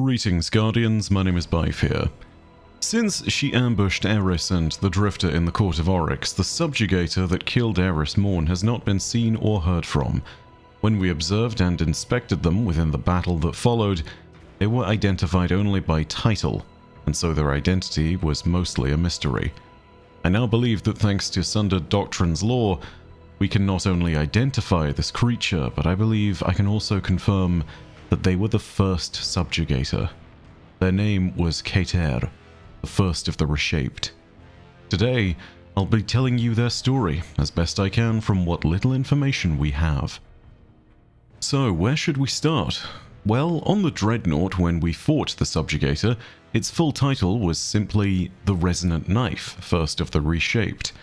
Greetings, Guardians, my name is Bife here. Since she ambushed Eris and the Drifter in the Court of Oryx, the subjugator that killed Eris Morn has not been seen or heard from. When we observed and inspected them within the battle that followed, they were identified only by title, and so their identity was mostly a mystery. I now believe that thanks to Sundered Doctrine's lore, we can not only identify this creature, but I believe I can also confirm that they were the first subjugator. Their name was Kater, the first of the Reshaped. Today, I'll be telling you their story, as best I can from what little information we have. So, where should we start? Well, on the Dreadnought when we fought the subjugator, its full title was simply The Resonant Knife, First of the Reshaped.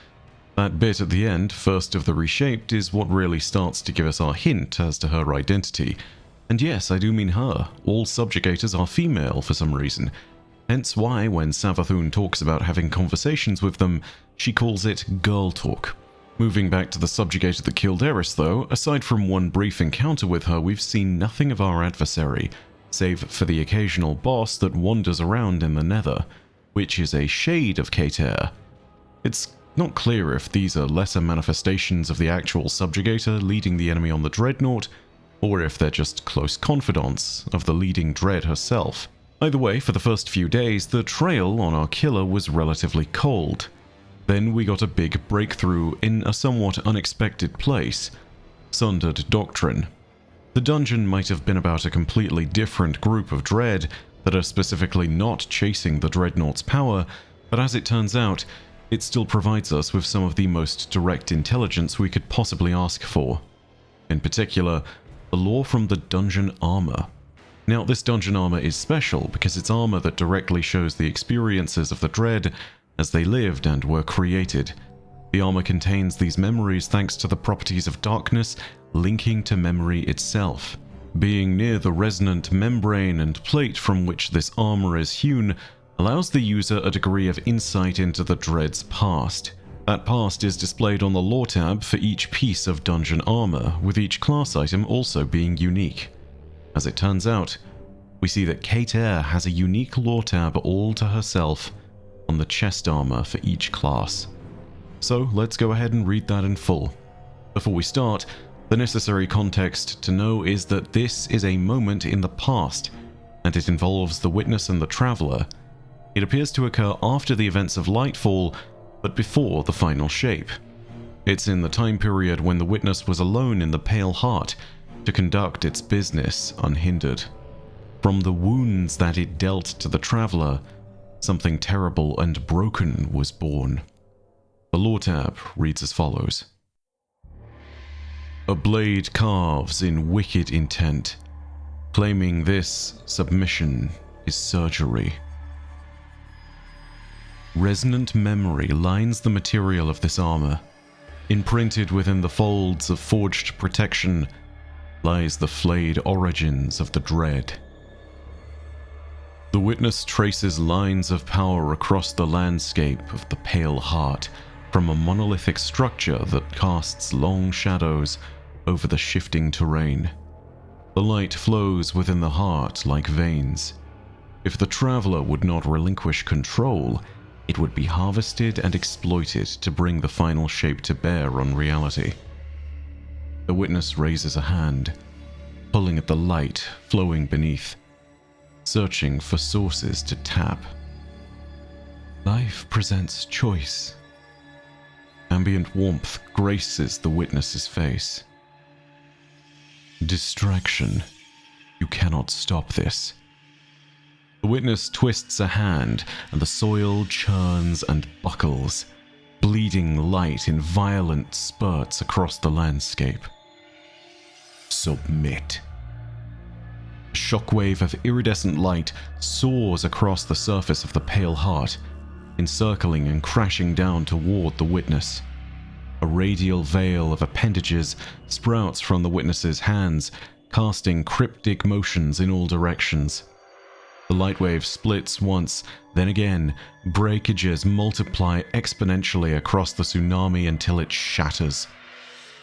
That bit at the end, First of the Reshaped, is what really starts to give us our hint as to her identity. And yes, I do mean her. All subjugators are female for some reason. Hence why, when Savathun talks about having conversations with them, she calls it girl talk. Moving back to the subjugator that killed Eris though, aside from one brief encounter with her, we've seen nothing of our adversary, save for the occasional boss that wanders around in the Nether, which is a shade of Kater. It's not clear if these are lesser manifestations of the actual subjugator leading the enemy on the Dreadnought, or if they're just close confidants of the leading Dread herself. Either way, for the first few days, the trail on our killer was relatively cold. Then we got a big breakthrough in a somewhat unexpected place, Sundered Doctrine. The dungeon might have been about a completely different group of Dread that are specifically not chasing the Dreadnought's power, but as it turns out, it still provides us with some of the most direct intelligence we could possibly ask for. In particular, the lore from the dungeon armor. Now, this dungeon armor is special because it's armor that directly shows the experiences of the Dread as they lived and were created. The armor contains these memories thanks to the properties of darkness linking to memory itself. Being near the resonant membrane and plate from which this armor is hewn allows the user a degree of insight into the Dread's past. That past is displayed on the lore tab for each piece of dungeon armor, with each class item also being unique. As it turns out, we see that Kater has a unique lore tab all to herself on the chest armor for each class. So let's go ahead and read that in full. Before we start, the necessary context to know is that this is a moment in the past, and it involves the Witness and the Traveler. It appears to occur after the events of Lightfall, but before the final shape. It's in the time period when the Witness was alone in the Pale Heart to conduct its business unhindered. From the wounds that it dealt to the Traveler, something terrible and broken was born. The lore tab reads as follows. A blade carves in wicked intent, claiming this submission is surgery. Resonant memory lines the material of this armor. Imprinted within the folds of forged protection lies the flayed origins of the Dread. The Witness traces lines of power across the landscape of the Pale Heart from a monolithic structure that casts long shadows over the shifting terrain. The light flows within the heart like veins. If the Traveler would not relinquish control, it would be harvested and exploited to bring the final shape to bear on reality. The Witness raises a hand, pulling at the light flowing beneath, searching for sources to tap. Life presents choice. Ambient warmth graces the Witness's face. Distraction. You cannot stop this. The Witness twists a hand, and the soil churns and buckles, bleeding light in violent spurts across the landscape. Submit. A shockwave of iridescent light soars across the surface of the Pale Heart, encircling and crashing down toward the Witness. A radial veil of appendages sprouts from the Witness's hands, casting cryptic motions in all directions. The light wave splits once, then again. Breakages multiply exponentially across the tsunami until it shatters.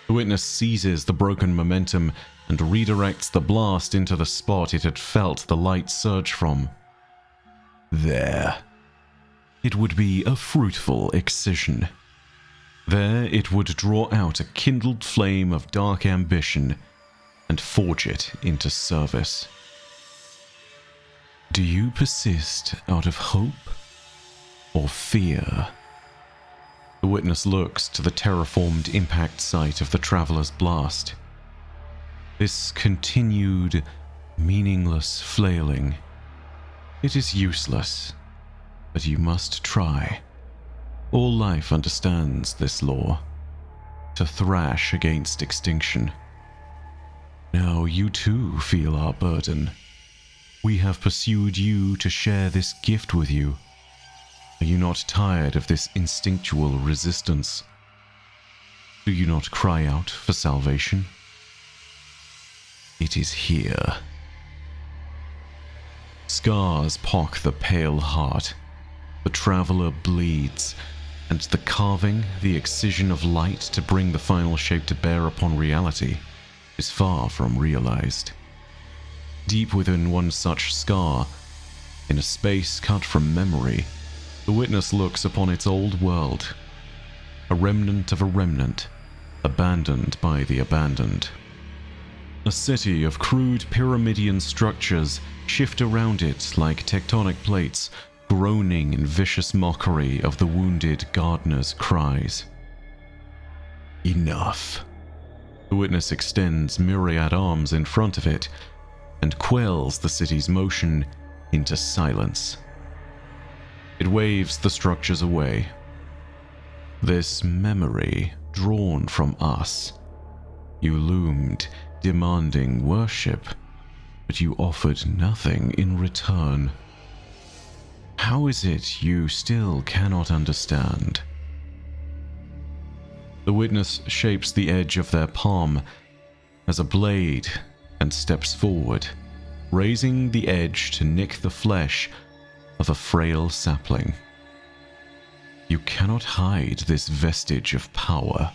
The witness seizes the broken momentum and redirects the blast into the spot it had felt the light surge from. There. It would be a fruitful excision. There it would draw out a kindled flame of dark ambition and forge it into service. Do you persist out of hope or fear? The witness looks to the terraformed impact site of the Traveler's blast. This continued, meaningless flailing. It is useless, but you must try. All life understands this law, to thrash against extinction. Now you too feel our burden. We have pursued you to share this gift with you. Are you not tired of this instinctual resistance? Do you not cry out for salvation? It is here. Scars pock the pale heart. The traveler bleeds, and the carving, the excision of light to bring the final shape to bear upon reality, is far from realized. Deep within one such scar, in a space cut from memory, the witness looks upon its old world, a remnant of a remnant, abandoned by the abandoned. A city of crude pyramidian structures shift around it like tectonic plates, groaning in vicious mockery of the wounded gardener's cries. Enough. The witness extends myriad arms in front of it and quells the city's motion into silence. It waves the structures away. This memory drawn from us. You loomed, demanding worship, but you offered nothing in return. How is it you still cannot understand? The witness shapes the edge of their palm as a blade and steps forward, raising the edge to nick the flesh of a frail sapling. You cannot hide this vestige of power.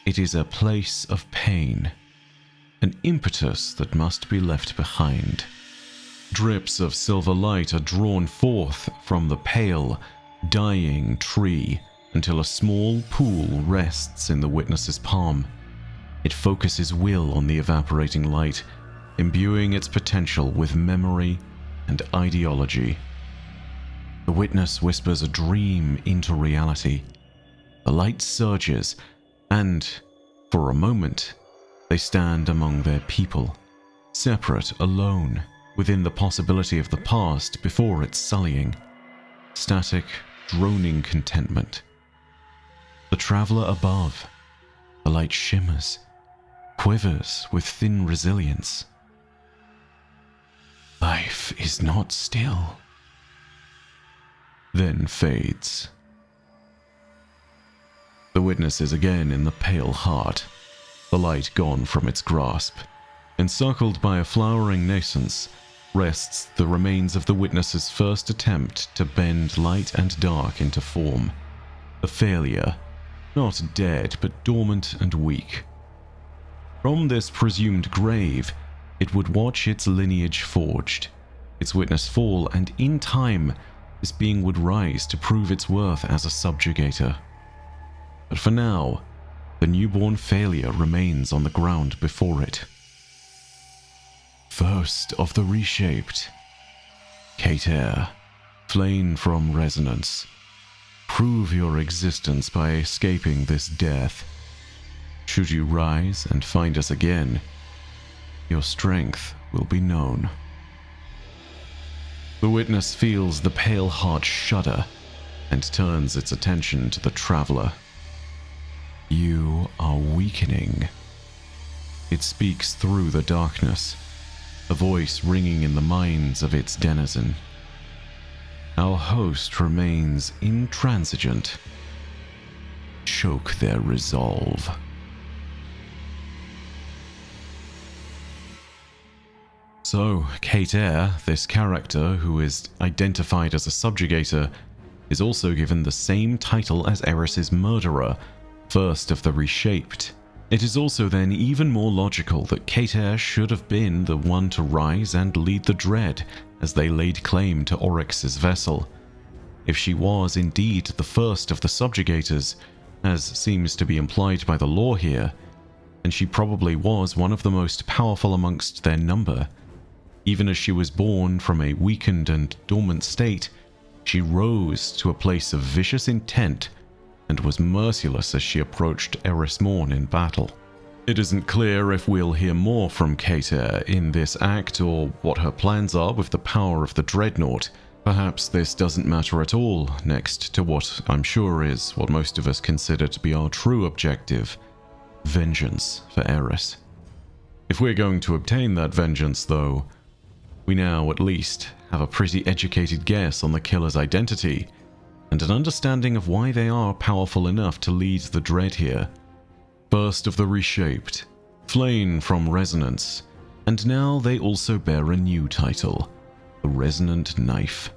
It is a place of pain, an impetus that must be left behind. Drips of silver light are drawn forth from the pale, dying tree until a small pool rests in the witness's palm. It focuses will on the evaporating light, imbuing its potential with memory and ideology. The witness whispers a dream into reality. The light surges, and, for a moment, they stand among their people, separate, alone, within the possibility of the past before its sullying. Static, droning contentment. The traveler above. The light shimmers, quivers with thin resilience. Life is not still. Then fades. The witness is again in the pale heart, the light gone from its grasp. Encircled by a flowering nascence, rests the remains of the witness's first attempt to bend light and dark into form. A failure, not dead, but dormant and weak. From this presumed grave, it would watch its lineage forged, its witness fall, and in time, this being would rise to prove its worth as a subjugator. But for now, the newborn failure remains on the ground before it. First of the reshaped. Kater, flame from resonance. Prove your existence by escaping this death. Should you rise and find us again, your strength will be known. The witness feels the pale heart shudder and turns its attention to the traveler. You are weakening. It speaks through the darkness, a voice ringing in the minds of its denizen. Our host remains intransigent. Choke their resolve. So, Kater, this character who is identified as a subjugator, is also given the same title as Eris's murderer, first of the Reshaped. It is also then even more logical that Kater should have been the one to rise and lead the Dread as they laid claim to Oryx's vessel. If she was indeed the first of the subjugators, as seems to be implied by the lore here, then she probably was one of the most powerful amongst their number. Even as she was born from a weakened and dormant state, she rose to a place of vicious intent and was merciless as she approached Eris Morn in battle. It isn't clear if we'll hear more from Kater in this act or what her plans are with the power of the Dreadnought. Perhaps this doesn't matter at all next to what I'm sure is what most of us consider to be our true objective: vengeance for Eris. If we're going to obtain that vengeance, though, we now at least have a pretty educated guess on the killer's identity and an understanding of why they are powerful enough to lead the Dread here. First of the Reshaped, Flame from Resonance, and now they also bear a new title, the Resonant Knife.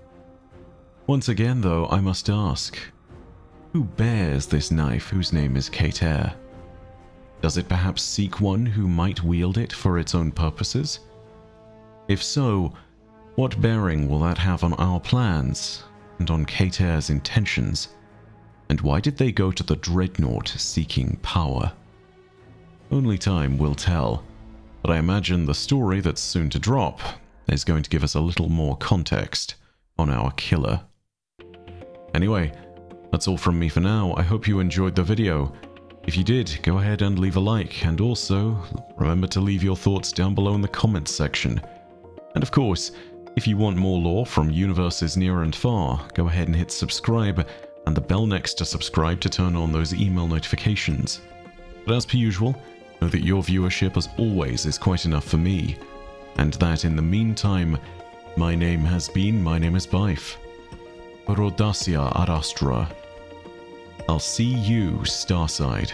Once again, though, I must ask, who bears this knife whose name is Kater? Does it perhaps seek one who might wield it for its own purposes? If so, what bearing will that have on our plans and on Kater's intentions? And why did they go to the Dreadnought seeking power? Only time will tell, but I imagine the story that's soon to drop is going to give us a little more context on our killer. Anyway, that's all from me for now. I hope you enjoyed the video. If you did, go ahead and leave a like, and also remember to leave your thoughts down below in the comments section. And of course, if you want more lore from universes near and far, go ahead and hit subscribe and the bell next to subscribe to turn on those email notifications. But as per usual, know that your viewership as always is quite enough for me, and that in the meantime, my name is Bife. Rodacia Arastra. I'll see you, Starside.